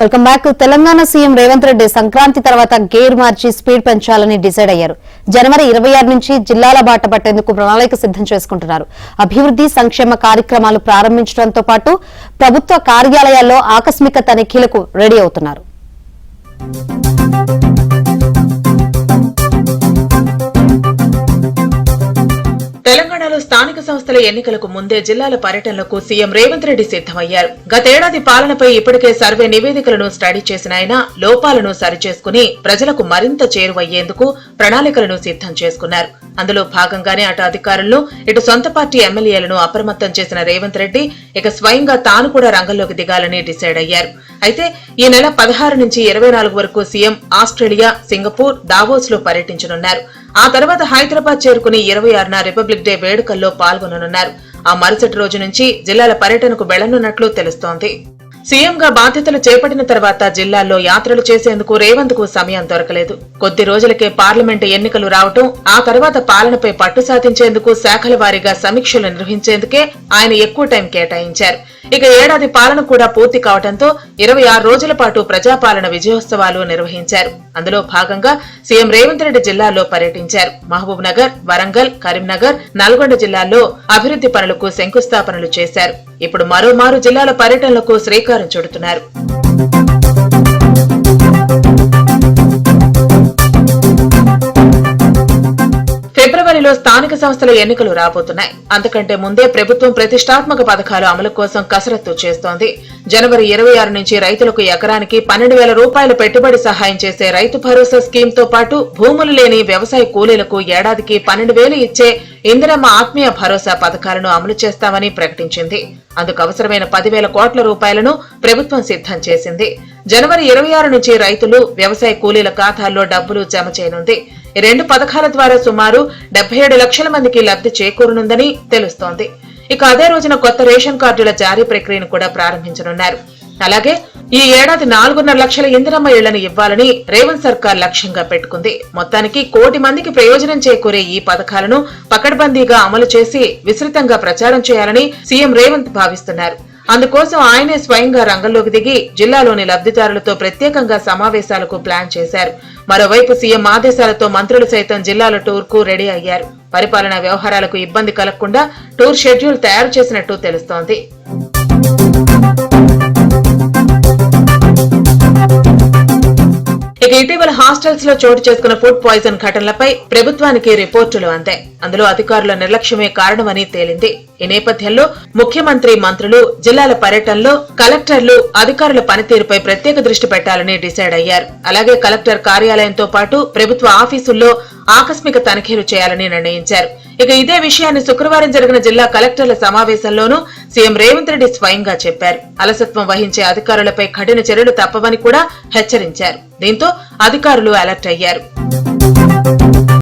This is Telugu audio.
Welcome back. Telangana CM Revanth Reddy Sankranti తర్వాత గేర్ మార్చి స్పీడ్ పెంచాలని డిసైడ్ అయ్యారు. జనవరి 26 నుంచి జిల్లాల బాట పట్టేందుకు ప్రణాళిక సిద్ధం చేసుకుంటున్నారు. అభివృద్ధి సంక్షేమ కార్యక్రమాలు ప్రారంభించడంతో పాటు ప్రభుత్వ కార్యాలయాల్లో ఆకస్మిక తనిఖీలకు రెడీ అవుతున్నారు. తెలంగాణలో స్థానిక సంస్థల ఎన్నికలకు ముందే జిల్లాల పర్యటనలకు సీఎం రేవంత్ రెడ్డి సిద్దమయ్యారు. గతేడాది పాలనపై ఇప్పటికే సర్వే నివేదికలను స్టడీ చేసిన ఆయన లోపాలను సరిచేసుకుని ప్రజలకు మరింత చేరువయ్యేందుకు ప్రణాళికలను సిద్దం చేసుకున్నారు. అందులో భాగంగానే అటు అధికారులను ఇటు సొంత పార్టీ ఎమ్మెల్యేలను అప్రమత్తం చేసిన రేవంత్ రెడ్డి ఇక స్వయంగా తాను కూడా రంగంలోకి దిగాలని డిసైడ్ అయ్యారు. అయితే ఈ నెల 16 నుంచి 24 వరకు సీఎం ఆస్ట్రేలియా, సింగపూర్, దావోస్ లో పర్యటించనున్నారు. ఆ తర్వాత హైదరాబాద్ చేరుకుని 26న రిపబ్లిక్ డే వేడుకల్లో పాల్గొననున్నారు. ఆ మరుసటి రోజు నుంచి జిల్లాల పర్యటనకు వెళ్లనున్నట్లు తెలుస్తోంది. సీఎంగా బాధ్యతలు చేపట్టిన తర్వాత జిల్లాల్లో యాత్రలు చేసేందుకు రేవంత్ కు సమయం దొరకలేదు. కొద్ది రోజులకే పార్లమెంటు ఎన్నికలు రావటం, ఆ తర్వాత పాలనపై పట్టు సాధించేందుకు శాఖల వారీగా సమీక్షలు నిర్వహించేందుకే ఆయన ఎక్కువ టైం కేటాయించారు. ఇక ఏడాది పాలన కూడా పూర్తి కావడంతో 26 రోజుల పాటు ప్రజాపాలన విజయోత్సవాలు నిర్వహించారు. అందులో భాగంగా సీఎం రేవంత్ రెడ్డి జిల్లాల్లో పర్యటించారు. మహబూబ్ నగర్, వరంగల్, కరీంనగర్, నల్గొండ జిల్లాల్లో అభివృద్ధి పనులకు శంకుస్థాపనలు చేశారు. ఇప్పుడు మరోమారు జిల్లాల పర్యటనలకు శ్రీకారం చుడుతున్నారు. ఫిబ్రవరిలో స్థానిక సంస్థల ఎన్నికలు రాబోతున్నాయి. అంతకంటే ముందే ప్రభుత్వం ప్రతిష్టాత్మక పథకాలు అమలు కోసం కసరత్తు చేస్తోంది. జనవరి 26 నుంచి రైతులకు ఎకరానికి 12,000 రూపాయల పెట్టుబడి సహాయం చేసే రైతు భరోసా స్కీమ్ తో పాటు భూములు లేని వ్యవసాయ కూలీలకు ఏడాదికి 12,000 ఇచ్చే ఇందిరమ్మ ఆత్మీయ భరోసా పథకాలను అమలు చేస్తామని ప్రకటించింది. అందుకు అవసరమైన 10,000 కోట్ల రూపాయలను ప్రభుత్వం సిద్దం చేసింది. జనవరి 26 నుంచి రైతులు, వ్యవసాయ కూలీల ఖాతాల్లో డబ్బులు జమ చేయనుంది. ఈ 2 పథకాల ద్వారా సుమారు 77 లక్షల మందికి లబ్ధి చేకూరనుందని తెలుస్తోంది. ఇక అదే రోజున కొత్త రేషన్ కార్డుల జారీ ప్రక్రియను కూడా ప్రారంభించనున్నారు. అలాగే ఈ ఏడాది 4.5 లక్షల ఇందిరమ్మ ఇళ్లను ఇవ్వాలని రేవంత్ సర్కార్ లక్ష్యంగా పెట్టుకుంది. మొత్తానికి 1 కోటి మందికి ప్రయోజనం చేకూరే ఈ పథకాలను పకడ్బందీగా అమలు చేసి విస్తృతంగా ప్రచారం చేయాలని సీఎం రేవంత్ భావిస్తున్నారు. అందుకోసం ఆయనే స్వయంగా రంగంలోకి దిగి జిల్లాలోని లబ్ధిదారులతో ప్రత్యేకంగా సమావేశాలకు ప్లాన్ చేశారు. మరోవైపు సీఎం ఆదేశాలతో మంత్రులు సైతం జిల్లాల టూర్ కు రెడీ అయ్యారు. పరిపాలనా వ్యవహారాలకు ఇబ్బంది కలగకుండా టూర్ షెడ్యూల్ తయారు చేసినట్టు తెలుస్తోంది. ఇక ఇటీవల హాస్టల్స్ లో చోటు చేసుకున్న ఫుడ్ పాయిజన్ ఘటనలపై ప్రభుత్వానికి రిపోర్టులు అందాయి. అందులో అధికారుల నిర్లక్ష్యమే కారణమని తేలింది. ఈ నేపథ్యంలో ముఖ్యమంత్రి, మంత్రులు జిల్లాల పర్యటనలో కలెక్టర్లు అధికారుల పనితీరుపై ప్రత్యేక దృష్టి పెట్టాలని డిసైడ్ అయ్యారు. అలాగే కలెక్టర్ కార్యాలయంతో పాటు ప్రభుత్వ ఆఫీసుల్లో ఆకస్మిక తనిఖీలు చేయాలని నిర్ణయించారు. ఇక ఇదే విషయాన్ని శుక్రవారం జరిగిన జిల్లా కలెక్టర్ల సమావేశంలోనూ సీఎం రేవంత్ రెడ్డి స్వయంగా చెప్పారు. అలసత్వం వహించే అధికారులపై కఠిన చర్యలు తప్పవని కూడా హెచ్చరించారు. దీంతో అధికారులు అలర్ట్ అయ్యారు.